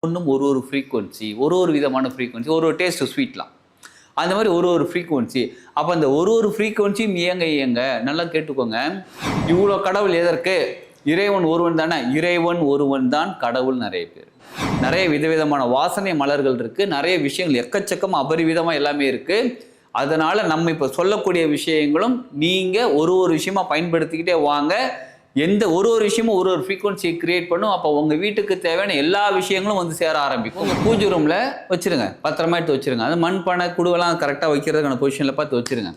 ஒன்றும் ஒரு ஃப்ரீக்குவன்சி, ஒரு விதமான ஃப்ரீக்குவன்சி, ஒரு டேஸ்ட் ஸ்வீட்லாம். அந்த மாதிரி ஒரு ஃப்ரீக்குவன்சி. அப்போ அந்த ஒரு ஃப்ரீக்குவன்சியும் இயங்க நல்லா கேட்டுக்கோங்க. இவ்வளோ கடவுள் எதற்கு? இறைவன் ஒருவன் தானே. இறைவன் ஒருவன் தான் கடவுள். நிறைய பேர் நிறைய விதவிதமான வாசனை மலர்கள் இருக்கு, நிறைய விஷயங்கள் எக்கச்சக்கமா அபரிவிதமா எல்லாமே இருக்கு. அதனால நம்ம இப்போ சொல்லக்கூடிய விஷயங்களும் நீங்க ஒரு விஷயமா பயன்படுத்திக்கிட்டே வாங்க. எந்த ஒரு விஷயமும் ஒரு ஃப்ரீக்வன்சியை கிரியேட் பண்ணும். அப்போ உங்க வீட்டுக்கு தேவையான எல்லா விஷயங்களும் வந்து சேர ஆரம்பிக்கும். உங்க பூஜை ரூம்ல வச்சிருங்க, பத்திரமா எடுத்து வச்சிருங்க. அது மண் பானை குடுவெல்லாம் கரெக்டாக வைக்கிறதுக்கான பொசிஷனில் பார்த்து வச்சிருங்க.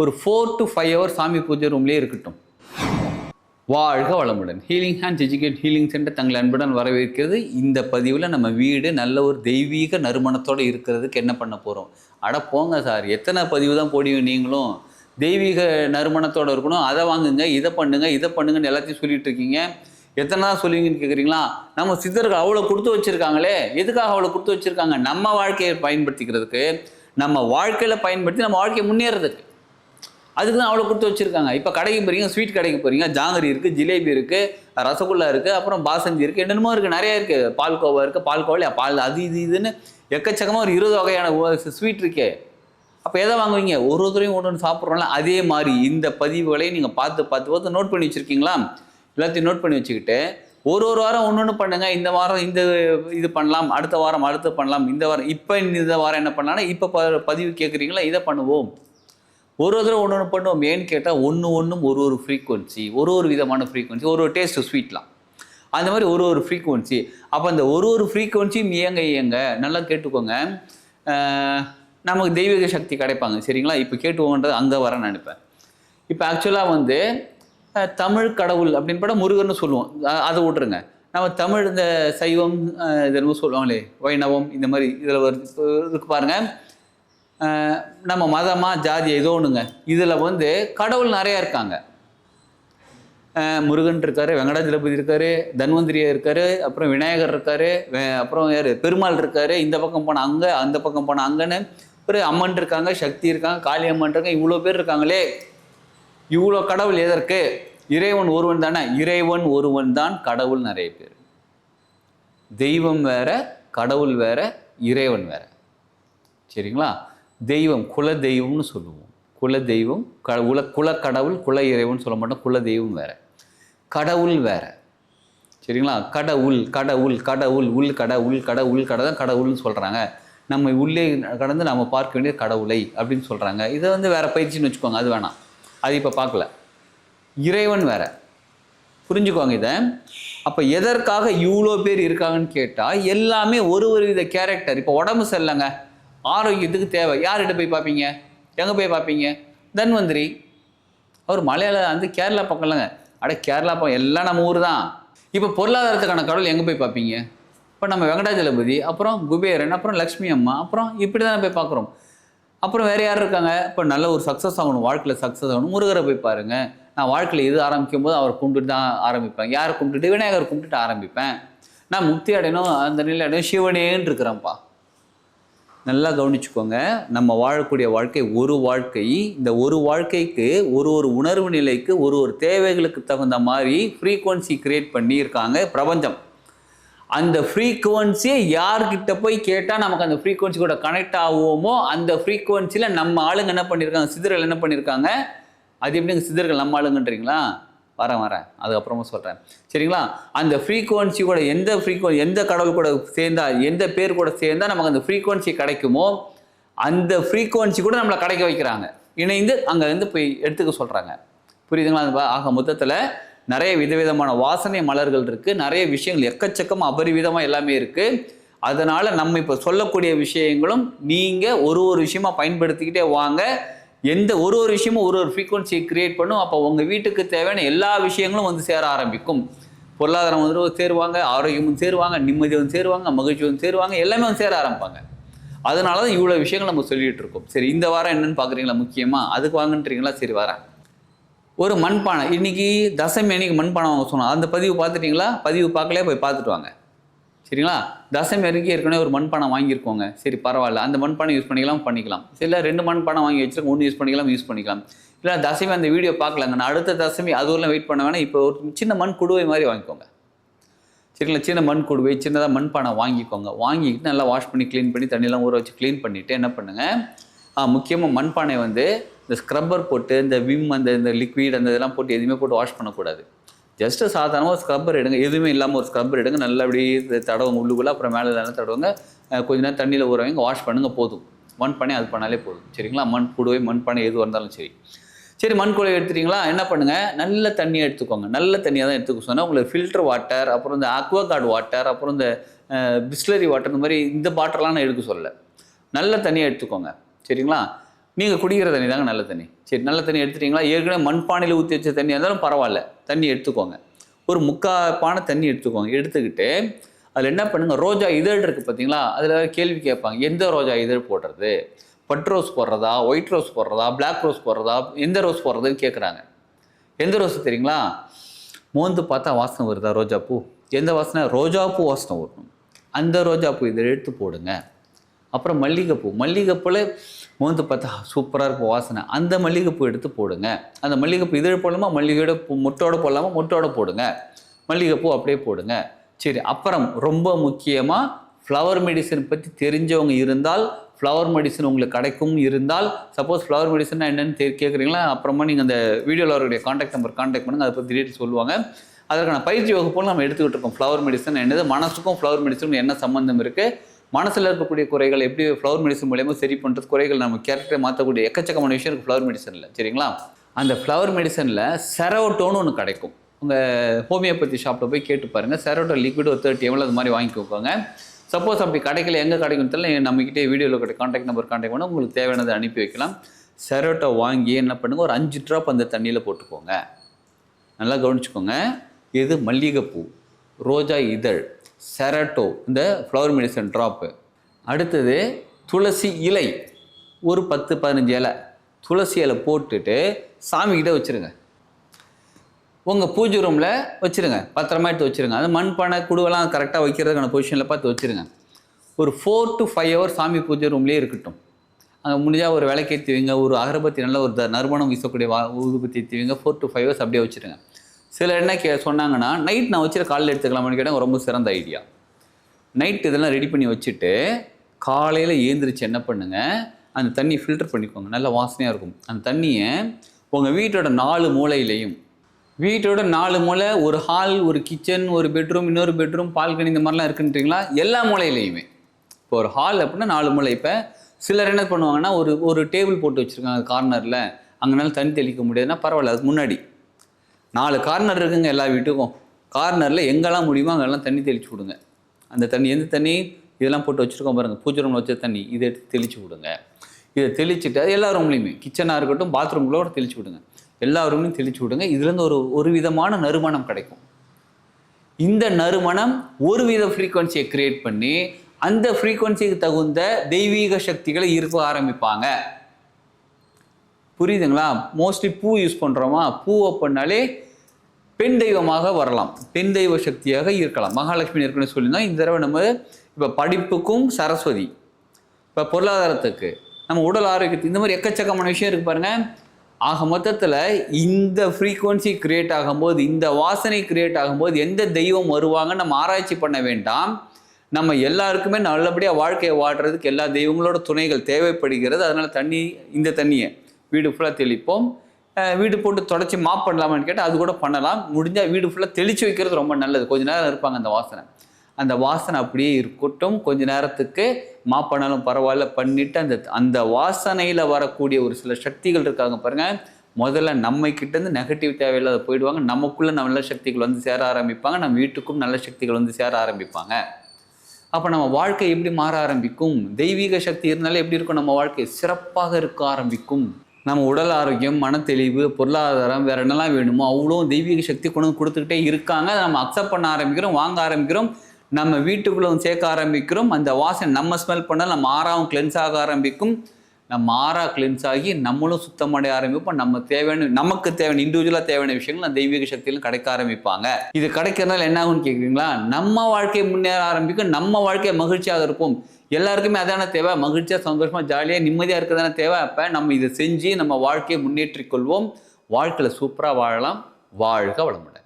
ஒரு 4 to 5 hours சாமி பூஜை ரூம்லேயே இருக்கட்டும். வாழ்க வளமுடன். Healing hands educate healing centre தங்களை அன்புடன் வரவேற்கிறது. இந்த பதிவில் நம்ம வீடு நல்ல ஒரு தெய்வீக நறுமணத்தோடு இருக்கிறதுக்கு என்ன பண்ண போகிறோம்? அட போங்க சார், எத்தனை பதிவு தான் போடுவீங்க நீங்களும்? தெய்வீக நறுமணத்தோடு இருக்கணும், அதை வாங்குங்க, இதை பண்ணுங்கன்னு எல்லாத்தையும் சொல்லிட்டு இருக்கீங்க. எத்தனை தான் சொல்லுவீங்கன்னு கேட்குறீங்களா? நம்ம சித்தர்கள் அவ்வளோ கொடுத்து வச்சுருக்காங்களே. எதுக்காக அவ்வளோ கொடுத்து வச்சுருக்காங்க? நம்ம வாழ்க்கையை பயன்படுத்திக்கிறதுக்கு, நம்ம வாழ்க்கையில் பயன்படுத்தி நம்ம வாழ்க்கையை முன்னேறதுக்கு. அதுக்கு தான் அவ்வளோ கொடுத்து வச்சுருக்காங்க. இப்போ கடைக்கு போகிறீங்க, ஸ்வீட் கடைக்கு போகிறீங்க, ஜாங்கரி இருக்குது, ஜிலேபி இருக்குது, ரசகுல்லா இருக்குது, அப்புறம் பாசந்தி இருக்குது, என்னென்னமோ இருக்குது, நிறையா இருக்குது. பால்கோவா இருக்குது, பால்கோவா பால் அது இதுன்னு எக்கச்சக்கமாக ஒரு 20 வகையான ஸ்வீட் இருக்கே. அப்போ எதை வாங்குவீங்க? ஒருத்தரையும் ஒன்று சாப்பிட்றோம்ல. அதே மாதிரி இந்த பதிவுகளையும் நீங்கள் பார்த்து நோட் பண்ணி வச்சுருக்கீங்களா? எல்லாத்தையும் நோட் பண்ணி வச்சுக்கிட்டு ஒரு வாரம் ஒன்று பண்ணுங்கள். இந்த வாரம் இந்த இது பண்ணலாம், அடுத்த வாரம் அடுத்து பண்ணலாம், இந்த வாரம் இந்த வாரம் என்ன பண்ணலாம்னா இப்போ பதிவு கேட்குறீங்களா, இதை பண்ணுவோம். ஒரு தடவை ஒன்று பண்ணுவோம். ஏன்னு கேட்டால் ஒன்றும் ஒரு ஃப்ரீக்குவன்சி, ஒரு விதமான ஃப்ரீக்குவன்சி, ஒரு டேஸ்ட் ஸ்வீட்லாம். அந்த மாதிரி ஒரு ஃப்ரீக்குவன்சி. அப்போ அந்த ஒரு ஃப்ரீக்குவன்சியும் இயங்க நல்லா கேட்டுக்கோங்க. நமக்கு தெய்வீக சக்தி கிடைப்பாங்க. சரிங்களா? இப்போ கேட்டுவோன்றது அங்கே வர நினைப்பேன். இப்போ ஆக்சுவலாக வந்து தமிழ் கடவுள் அப்படின்னு கூட முருகன்னு சொல்லுவோம். அதை விட்ருங்க. நம்ம தமிழ் இந்த சைவம் இதெல்லாம் சொல்லுவாங்களே, வைணவம், இந்த மாதிரி இதில் இருக்கு பாருங்கள். நம்ம மதமாக ஜாதி ஏதோ ஒன்றுங்க. இதில் வந்து கடவுள் நிறையா இருக்காங்க. முருகன் இருக்கார், வெங்கடாஜலபதி இருக்கார், தன்வந்திரியா இருக்கார், அப்புறம் விநாயகர் இருக்கார், அப்புறம் யார் பெருமாள் இருக்கார். இந்த பக்கம் போனால் அங்கே, அந்த பக்கம் போனால் அங்கன்னு ஒரு அம்மன் இருக்காங்க, சக்தி இருக்காங்க, காளி அம்மன் இருக்காங்க. இவ்வளோ பேர் இருக்காங்களே. இவ்வளோ கடவுள் எதற்கு? இறைவன் ஒருவன் தானே. இறைவன் ஒருவன் தான் கடவுள். நிறைய பேர் தெய்வம் வேற, கடவுள் வேற, இறைவன் வேற. சரிங்களா? தெய்வம் குல தெய்வம்னு சொல்லுவோம். குல தெய்வம் குல கடவுள், குல இறைவன் சொல்ல மாட்டோம். குல தெய்வம் வேற, கடவுள் வேற. சரிங்களா? கடவுள் உள் கடை தான் கடவுள்னு சொல்கிறாங்க. நம்ம உள்ளே கடந்து நம்ம பார்க்க வேண்டிய கடவுளை அப்படின்னு சொல்கிறாங்க. இதை வந்து வேற பயிற்சின்னு வச்சுக்கோங்க, அது வேணாம், அது இப்போ பார்க்கல. இறைவன் வேற, புரிஞ்சுக்கோங்க இதை. அப்போ எதற்காக இவ்வளோ பேர் இருக்காங்கன்னு கேட்டால் எல்லாமே ஒரு வித கேரக்டர். இப்போ உடம்பு சரியில்லைங்க, ஆரோக்கியத்துக்கு தேவை. யார்கிட்ட போய் பார்ப்பீங்க? எங்கே போய் பார்ப்பீங்க? தன்வந்திரி. அவர் மலையாள அந்த கேரளா பக்கம் இல்லைங்க. கேரளா பக்கம் எல்லாம் நம்ம ஊர் தான். இப்போ பொருளாதாரத்துக்கான கடவுள் எங்கே போய் பார்ப்பீங்க? இப்போ நம்ம வெங்கடாஜலபதி, அப்புறம் குபேரன், அப்புறம் லக்ஷ்மி அம்மா, அப்புறம் இப்படி தான் போய் பார்க்குறோம். அப்புறம் வேறு யார் இருக்காங்க? இப்போ நல்ல ஒரு சக்ஸஸ் ஆகணும், வாழ்க்கையில் சக்ஸஸ் ஆகணும், முருகரை போய் பாருங்கள். நான் வாழ்க்கையில் இது ஆரம்பிக்கும் போது அவர் கும்பிட்டு தான் ஆரம்பிப்பேன். யாரை கும்பிட்டுட்டு? விநாயகர் கும்பிட்டுட்டு ஆரம்பிப்பேன். நான் முக்தி அடையணும், அந்த நிலை அடையணும், சிவனேன்னு இருக்கிறேன்ப்பா. நல்லா கவனிச்சுக்கோங்க. நம்ம வாழக்கூடிய வாழ்க்கை ஒரு வாழ்க்கை. இந்த ஒரு வாழ்க்கைக்கு ஒரு உணர்வு நிலைக்கு ஒரு தேவைகளுக்கு தகுந்த மாதிரி ஃப்ரீக்குவன்சி கிரியேட் பண்ணியிருக்காங்க பிரபஞ்சம். அந்த ஃப்ரீக்குவன்சியை யார்கிட்ட போய் கேட்டால் நமக்கு அந்த ஃப்ரீக்குவன்சி கூட கனெக்ட் ஆகுவோமோ அந்த ஃப்ரீக்குவன்சியில் நம்ம ஆளுங்க என்ன பண்ணியிருக்காங்க, சித்தர்கள் என்ன பண்ணியிருக்காங்க. அது எப்படிங்க சித்தர்கள் நம்ம ஆளுங்கன்றீங்களா? வரேன், அதுக்கப்புறமா சொல்கிறேன். சரிங்களா? அந்த ஃப்ரீக்குவன்சி கூட எந்த கடவுள் கூட சேர்ந்தால், எந்த பேர் கூட சேர்ந்தால் நமக்கு அந்த ஃப்ரீக்குவன்சி கிடைக்குமோ அந்த ஃப்ரீக்குவன்சி கூட நம்மளை கிடைக்க வைக்கிறாங்க. இணைந்து அங்கேருந்து போய் எடுத்துக்க சொல்கிறாங்க. புரியுதுங்களா? ஆக மொத்தத்தில் நிறைய விதவிதமான வாசனை மலர்கள் இருக்குது, நிறைய விஷயங்கள் எக்கச்சக்கமாக அபரிவிதமாக எல்லாமே இருக்குது. அதனால் நம்ம இப்போ சொல்லக்கூடிய விஷயங்களும் நீங்கள் ஒரு விஷயமா பயன்படுத்திக்கிட்டே வாங்க. எந்த ஒரு விஷயமும் ஒரு ஃப்ரீக்குவன்சியை கிரியேட் பண்ணும். அப்போ உங்கள் வீட்டுக்கு தேவையான எல்லா விஷயங்களும் வந்து சேர ஆரம்பிக்கும். பொருளாதாரம் வந்து சேருவாங்க, ஆரோக்கியமும் சேருவாங்க, நிம்மதி வந்து சேருவாங்க, மகிழ்ச்சி வந்து சேருவாங்க, எல்லாமே வந்து சேர ஆரம்பிப்பாங்க. அதனால தான் இவ்வளோ விஷயங்கள் நம்ம சொல்லிகிட்டு இருக்கோம். சரி, இந்த வாரம் என்னென்னு பார்க்குறீங்களா? முக்கியமாக அதுக்கு வாங்கன்றீங்களா? சரி, வரேன். ஒரு மண்பானை. இன்றைக்கி தசமி அன்றைக்கி மண்பானை வாங்க சொன்னோம். அந்த பதிவு பார்த்துட்டிங்களா? பதிவு பார்க்கலையே, போய் பார்த்துட்டு வாங்க. சரிங்களா? தசமி அன்றைக்கி ஏற்கனவே ஒரு மண்பானை வாங்கியிருக்கோங்க. சரி, பரவாயில்ல, அந்த மண்பானை யூஸ் பண்ணிக்கலாம். சரி, இல்லை 2 மண்பானை வாங்கி வச்சுருக்கோம், 1 யூஸ் பண்ணிக்கலாம். இல்லை தசமி அந்த வீடியோ பார்க்கலாங்க, நான் அடுத்த தசமி அதுவரெலாம் வெயிட் பண்ண வேணாம், இப்போ ஒரு சின்ன மண் குடுவை மாதிரி வாங்கிக்கோங்க. சரிங்களா? சின்ன மண் குடுவை, சின்னதாக மண்பானை வாங்கிக்கோங்க. வாங்கிக்கிட்டு நல்லா வாஷ் பண்ணி க்ளீன் பண்ணி தண்ணியெல்லாம் ஊற வச்சு க்ளீன் பண்ணிவிட்டு என்ன பண்ணுங்கள், முக்கியமாக மண்பானை வந்து இந்த ஸ்க்ரப்பர் போட்டு இந்த விம் இந்த லிக்விட் அந்த இதெல்லாம் போட்டு எதுவுமே போட்டு வாஷ் பண்ணக்கூடாது. ஜஸ்ட்டு சாதாரணமாக ஒரு ஸ்க்ரப்பர் எடுங்க, எதுவுமே இல்லாமல் ஒரு ஸ்க்ரப்பர் எடுங்க, நல்லா அப்படியே தடவுங்க உள்ளுக்குள்ளே, அப்புறம் மேலே எல்லாம் தடவுங்க, கொஞ்ச நேரம் தண்ணியில் ஊற வைங்க, வாஷ் பண்ணுங்கள், போதும். மண்பானை அது பண்ணாலே போதும். சரிங்களா? மண் குடுவை மண்பானை எதுவாக இருந்தாலும் சரி. சரி, மண் குடுவை எடுத்துட்டீங்களா? என்ன பண்ணுங்கள், நல்ல தண்ணியை எடுத்துக்கோங்க. நல்ல தண்ணியாக தான் எடுத்துக்க சொன்னால் உங்களுக்கு ஃபில்டர் வாட்டர், அப்புறம் இந்த அக்வாகார்டு வாட்டர், அப்புறம் இந்த பிஸ்லரி வாட்டர், இந்த மாதிரி இந்த பாட்டிலாம் நான் எடுக்க சொல்லலை. நல்ல தண்ணியை எடுத்துக்கோங்க. சரிங்களா? நீங்கள் குடிக்கிற தண்ணி தாங்க நல்ல தண்ணி. சரி, நல்ல தண்ணி எடுத்துட்டிங்களா? ஏற்கனவே மண்பானையில் ஊற்றி வச்ச தண்ணியாக இருந்தாலும் பரவாயில்ல, தண்ணி எடுத்துக்கோங்க. ஒரு 3/4 பானை தண்ணி எடுத்துக்கோங்க. எடுத்துக்கிட்டு அதில் என்ன பண்ணுங்கள், ரோஜா இதழ் இருக்குது பார்த்தீங்களா? அதில் கேள்வி கேட்பாங்க, எந்த ரோஜா இதழ் போடுறது, பட் ரோஸ் போடுறதா, ஒயிட் ரோஸ் போடுறதா, பிளாக் ரோஸ் போடுறதா, எந்த ரோஸ் போடுறதுன்னு கேட்குறாங்க. எந்த ரோஸ் தெரியுங்களா? மோந்து பார்த்தா வாசனை வருதா ரோஜா பூ? எந்த வாசனை? ரோஜா பூ வாசனை வரணும். அந்த ரோஜா பூ இதை எடுத்து போடுங்க. அப்புறம் மல்லிகைப்பூ, மல்லிகைப்பூவில் மோந்து பார்த்தா சூப்பராக இருக்கும் வாசனை, அந்த மல்லிகைப்பூ எடுத்து போடுங்க. அந்த மல்லிகைப்பூ இதழ் போடலாமா, மல்லிகையோட பூ மொட்டோட போடலாமா, மொட்டோட போடுங்க. மல்லிகைப்பூ அப்படியே போடுங்க. சரி, அப்புறம் ரொம்ப முக்கியமாக ஃப்ளவர் மெடிசன் பற்றி தெரிஞ்சவங்க இருந்தால், ஃப்ளவர் மெடிசன் உங்களுக்கு கிடைக்கும் இருந்தால், சப்போஸ் ஃப்ளவர் மெடிசன் என்னென்னு கேட்குறீங்களா, அப்புறமா நீங்கள் அந்த வீடியோவில் அவருடைய காண்டாக்ட் நம்பர் காண்டாக்ட் பண்ணுங்கள், அதை பற்றி டீட்டெயில் சொல்லுவாங்க. அதற்கான பயிற்சி வகுப்பும் நம்ம எடுத்துக்கிட்டு இருக்கோம். ஃப்ளவர் மெடிசன் என்னது, மனசுக்கும் ஃப்ளவர் மெடிசனுக்கும் என்ன சம்மந்தம் இருக்குது, மனசில் இருக்கக்கூடிய குறைகள் எப்படி ஃப்ளவர் மெடிசன் மூலியமாக சரி பண்ணுறது, குறைகள் நம்ம கேரக்டரை மாற்றக்கூடிய எக்கச்சக்கமான விஷயம் இருக்குது ஃப்ளவர் மெடிசனில். சரிங்களா? அந்த ஃப்ளவர் மெடிசனில் செரோட்டோன்னு ஒன்று கிடைக்கும். உங்கள் ஹோமியோபதி ஷாப்பில் போய் கேட்டு பாருங்கள். செரோட்டோ லிக்விட் ஒரு 30 ml அது மாதிரி வாங்கிக்கோங்க. சப்போஸ் அப்படி கிடைக்கல, எங்கே கிடைக்கும் தெரியல, நம்மக்கிட்டே வீடியோவில் காண்டாக்ட் நம்பர் காண்டாக்ட் பண்ணால் உங்களுக்கு தேவையானதை அனுப்பி வைக்கலாம். செரோட்டோ வாங்கி என்ன பண்ணுங்கள், ஒரு 5 ட்ராப் அந்த தண்ணியில் போட்டுக்கோங்க. நல்லா கவனிச்சுக்கோங்க. இது மல்லிகைப்பூ, ரோஜா இதழ், செரோட்டோ, இந்த ஃப்ளவர் மெடிசன் ட்ராப்பு. அடுத்தது துளசி இலை, ஒரு 10-15 இலை துளசி இலை போட்டுட்டு சாமிக்கிட்ட வச்சுருங்க. உங்கள் பூஜை ரூமில் வச்சுருங்க, பத்திரமா எடுத்து வச்சுருங்க. அது மண்பானை குடுவெல்லாம் கரெக்டாக வைக்கிறதுக்கான பொசிஷனில் பார்த்து வச்சுருங்க. ஒரு 4 to 5 hours சாமி பூஜை ரூம்லேயே இருக்கட்டும். அங்கே முடிஞ்சால் ஒரு விளக்கேற்றி வைங்க, ஒரு அகரபத்தி நல்ல ஒரு நறுமணம் வீசக்கூடிய ஊதுபத்தி ஏற்றி வைங்க. 4 to 5 hours அப்படியே வச்சுருங்க. சில என்ன சொன்னாங்கன்னா, நைட் நான் வச்சுட்டு காலையில் எடுத்துக்கலாமான்னு கேட்டால் ரொம்ப சிறந்த ஐடியா. நைட் இதெல்லாம் ரெடி பண்ணி வச்சுட்டு காலையில் ஏந்திரிச்சு என்ன பண்ணுங்கள், அந்த தண்ணி ஃபில்டர் பண்ணிக்கோங்க, நல்ல வாசனையாக இருக்கும். அந்த தண்ணியை உங்கள் வீட்டோட 4 மூலையிலையும், வீட்டோட 4 மூலை, ஒரு ஹால், ஒரு கிச்சன், ஒரு பெட்ரூம், இன்னொரு பெட்ரூம், பால்கனி, இந்த மாதிரிலாம் இருக்குன்றீங்களா, எல்லா மூலையிலையுமே. இப்போ ஒரு ஹால் அப்படின்னா 4 மூலை. இப்போ சிலர் என்ன பண்ணுவாங்கன்னா, ஒரு டேபிள் போட்டு வச்சுருக்காங்க கார்னரில், அங்கேனால தண்ணி தெளிக்க முடியாதுன்னா பரவாயில்ல, அதுக்கு முன்னாடி 4 கார்னர் இருக்குங்க எல்லா வீட்டுக்கும். கார்னரில் எங்கெல்லாம் முடியுமோ அங்கெல்லாம் தண்ணி தெளிச்சு விடுங்க. அந்த தண்ணி எந்த தண்ணி, இதெல்லாம் போட்டு வச்சுருக்கோம் பாருங்கள், பூஜை ரூமில் வச்ச தண்ணி, இதை எடுத்து தெளிச்சு விடுங்க. இதை தெளிச்சுட்டு அது எல்லா ரூம்லேயுமே, கிச்சனாக இருக்கட்டும், பாத்ரூம்களோட தெளிச்சு விடுங்க. எல்லா ரூம்லையும் தெளிச்சு விடுங்க. இதுலேருந்து ஒரு விதமான நறுமணம் கிடைக்கும். இந்த நறுமணம் ஒரு வித ஃப்ரீக்வன்சியை கிரியேட் பண்ணி அந்த ஃப்ரீக்வன்சிக்கு தகுந்த தெய்வீக சக்திகளை ஈர்க்க ஆரம்பிப்பாங்க. புரியுதுங்களா? மோஸ்ட்லி பூ யூஸ் பண்ணுறோமா, பூவை பண்ணாலே பெண் தெய்வமாக வரலாம், பெண் தெய்வ சக்தியாக இருக்கலாம். மகாலட்சுமி ஏற்கனவே சொல்லியிருந்தோம். இந்த தடவை நம்ம இப்போ படிப்புக்கும் சரஸ்வதி, இப்போ பொருளாதாரத்துக்கு, நம்ம உடல் ஆரோக்கியத்துக்கு, இந்த மாதிரி எக்கச்சக்கமான விஷயம் இருக்குது பாருங்கள். ஆக மொத்தத்தில் இந்த ஃப்ரீக்வன்சி கிரியேட் ஆகும்போது, இந்த வாசனை கிரியேட் ஆகும்போது எந்த தெய்வம் வருவாங்கன்னு நம்ம ஆராய்ச்சி பண்ண வேண்டாம். நம்ம எல்லாருக்குமே நல்லபடியாக வாழ்க்கையை வாழ்கிறதுக்கு எல்லா தெய்வங்களோட துணைகள் தேவைப்படுகிறது. அதனால் இந்த தண்ணியை வீடு ஃபுல்லாக தெளிப்போம். வீடு போட்டு தொடச்சி மாப் பண்ணலாமான்னு கேட்டால் அது கூட பண்ணலாம். முடிஞ்சால் வீடு ஃபுல்லாக தெளித்து வைக்கிறது ரொம்ப நல்லது. கொஞ்சம் நேரம் இருப்பாங்க அந்த வாசனை அப்படியே இருக்கட்டும். கொஞ்ச நேரத்துக்கு மாப் பண்ணாலும் பரவாயில்ல, பண்ணிவிட்டு அந்த வாசனையில் வரக்கூடிய ஒரு சில சக்திகள் இருக்காங்க பாருங்கள். முதல்ல நம்மக்கிட்டேருந்து நெகட்டிவ் தேவையில்லாத போயிடுவாங்க. நமக்குள்ளே நல்ல சக்திகள் வந்து சேர ஆரம்பிப்பாங்க. நம்ம வீட்டுக்கும் நல்ல சக்திகள் வந்து சேர ஆரம்பிப்பாங்க. அப்போ நம்ம வாழ்க்கை எப்படி மாற ஆரம்பிக்கும்? தெய்வீக சக்தி இருந்தாலே எப்படி இருக்கும்? நம்ம வாழ்க்கை சிறப்பாக இருக்க ஆரம்பிக்கும். நம்ம உடல் ஆரோக்கியம், மனத்தெளிவு, பொருளாதாரம், வேறு என்னெல்லாம் வேணுமோ அவ்வளோ தெய்வீக சக்தி கொண்டு வந்து கொடுத்துக்கிட்டே இருக்காங்க. அதை நம்ம அக்செப்ட் பண்ண ஆரம்பிக்கிறோம், வாங்க ஆரம்பிக்கிறோம், நம்ம வீட்டுக்குள்ளே சேர்க்க ஆரம்பிக்கிறோம். அந்த வாசனை நம்ம ஸ்மெல் பண்ணால் நம்ம ஆறாவும் கிளென்ஸ் ஆக ஆரம்பிக்கும். நம்ம ஆறா கிளென்ஸ் ஆகி நம்மளும் சுத்தமடைய ஆரம்பிப்போம். நமக்கு தேவையான இண்டிவிஜுவலாக தேவையான விஷயங்கள் அந்த தெய்வீக சக்தியிலும் கிடைக்க ஆரம்பிப்பாங்க. இது கிடைக்கிறதுனால என்ன ஆகும்னு கேட்குறீங்களா? நம்ம வாழ்க்கையை முன்னேற ஆரம்பிக்கும், நம்ம வாழ்க்கையை மகிழ்ச்சியாக இருப்போம். எல்லாருக்குமே அதான தேவை, மகிழ்ச்சியாக, சந்தோஷமாக, ஜாலியாக, நிம்மதியாக இருக்கிறதான தேவை. அப்போ நம்ம இதை செஞ்சு நம்ம வாழ்க்கையை முன்னேற்றிக் கொள்வோம். வாழ்க்கையில் சூப்பராக வாழலாம். வாழ்க வளமுடன்.